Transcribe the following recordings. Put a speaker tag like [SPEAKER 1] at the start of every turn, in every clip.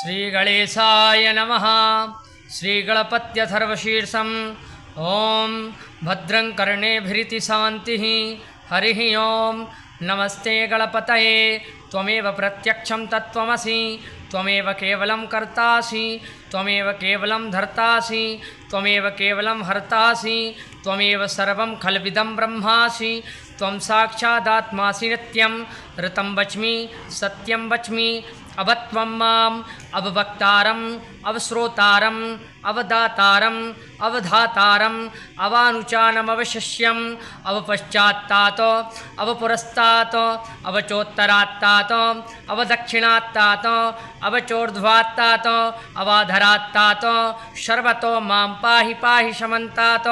[SPEAKER 1] श्रीगणेशाय नमः। श्रीगणपत्यथर्वशीर्षम् ओं भद्रं कर्णेभिरिति शान्तिः। हरिः ओं। नमस्ते गणपतये। त्वमेव प्रत्यक्षं तत्त्वमसि। त्वमेव केवलं कर्तासि। त्वमेव केवलं धर्तासि। त्वमेव केवलं हर्तासि। त्वमेव सर्वं खल्विदं ब्रह्मासि। त्वं साक्षादात्मासि नित्यं। ऋतं वच्मि सत्यं वच्मि। अब त्वं माम् अववक्तारम् अवश्रोतारम् अवदातारम् अवधातारम् अवानुचानमवशिष्यम् अवपश्चात्तात् अवपुरस्तात् अवचोत्तरात्तात् अवदक्षिणात्तात् अवचोर्ध्वात्तात् अवाधरात्तात् सर्वतो मां पाहि पाहि शमन्तात्।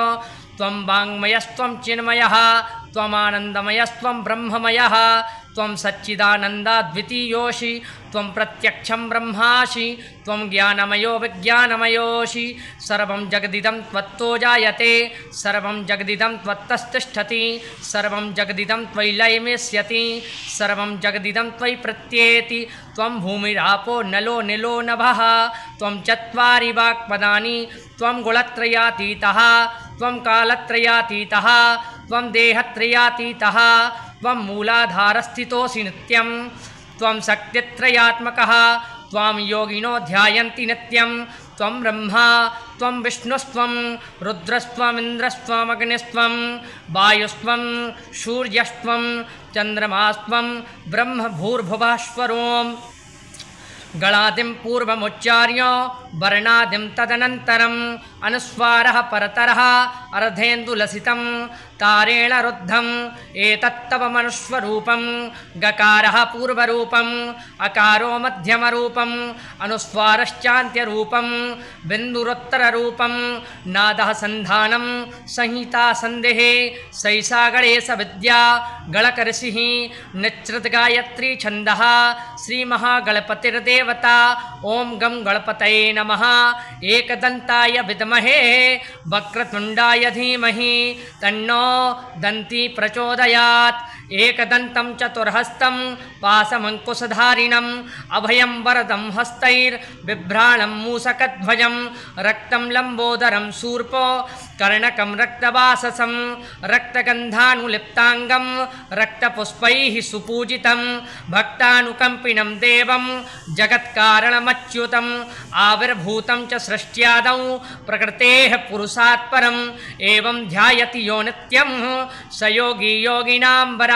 [SPEAKER 1] त्वं वाङ्मयस्त्वं चिन्मयः त्वमानन्दमयस्त्वं ब्रह्ममयः। त्वं सच्चिदानन्दाद्वितीयोऽसि। त्वं प्रत्यक्षं ब्रह्मासि। त्वं ज्ञानमयो विज्ञानमयोऽसि। सर्वं जगदिदं त्वत्तो जायते। सर्वं जगदिदं त्वत्तस्तिष्ठति। सर्वं जगदिदं त्वयि लयमेष्यति। सर्वं जगदिदं त्वयि प्रत्येति। त्वं भूमिरापो नलो निलो नभः। त्वं चत्वारि वाक्पदानि। त्वं गुणत्रयातीतः। त्वं कालत्रयातीतः। त्वं देहत्रयातीतः। त्वं मूलाधारस्थितोऽसि नित्यं। त्वं शक्तित्रयात्मकः। त्वां योगिनो ध्यायन्ति नित्यं। त्वं ब्रह्मा त्वं विष्णुस्त्वं रुद्रस्त्वमिन्द्रस्त्वमग्निस्त्वं वायुस्त्वं सूर्यस्त्वं चन्द्रमास्त्वं ब्रह्म भूर्भुवःस्वरों। गणादिं पूर्वमुच्चार्य वर्णादिं तदनन्तरम् अनुस्वारः परतरः अर्धेन्दुलसितं तारेण रुद्धम् एतत्तव मनुष्वरूपं। गकारः पूर्वरूपम् अकारो मध्यमरूपम् अनुस्वारश्चान्त्यरूपं बिन्दुरोत्तररूपं। नादः सन्धानं संहिता सन्देः सैषा गणेशविद्या गणकऋषिः निच्छ्रद्गायत्री छन्दः श्रीमहागणपतिर्देवता। ॐ गं गणपतये नमः। एकदन्ताय विद्महे वक्रतुण्डाय धीमहि तन्नो दन्ती प्रचोदयात्। एकदन्तं चतुर्हस्तं पाशमङ्कुशधारिणम् अभयं वरदं हस्तैर्बिभ्राणं मूषकध्वजं रक्तं लम्बोदरं शूर्पो कर्णकं रक्तवाससं रक्तगन्धानुलिप्ताङ्गं रक्तपुष्पैः सुपूजितं भक्तानुकम्पिनं देवं जगत्कारणमच्युतम् आविर्भूतं च सृष्ट्यादौ प्रकृतेः पुरुषात् परम् एवं ध्यायति यो नित्यं स योगी योगिनां वरः।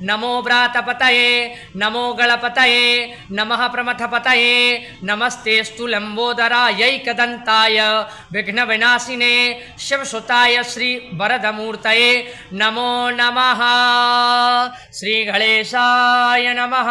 [SPEAKER 1] नमो व्रातपतये नमो गणपतये नमः प्रमथपतये नमस्तेऽस्तु लम्बोदरायैकदन्ताय विघ्नविनाशिने शिवसुताय श्रीवरदमूर्तये नमो नमः। श्रीगणेशाय नमः।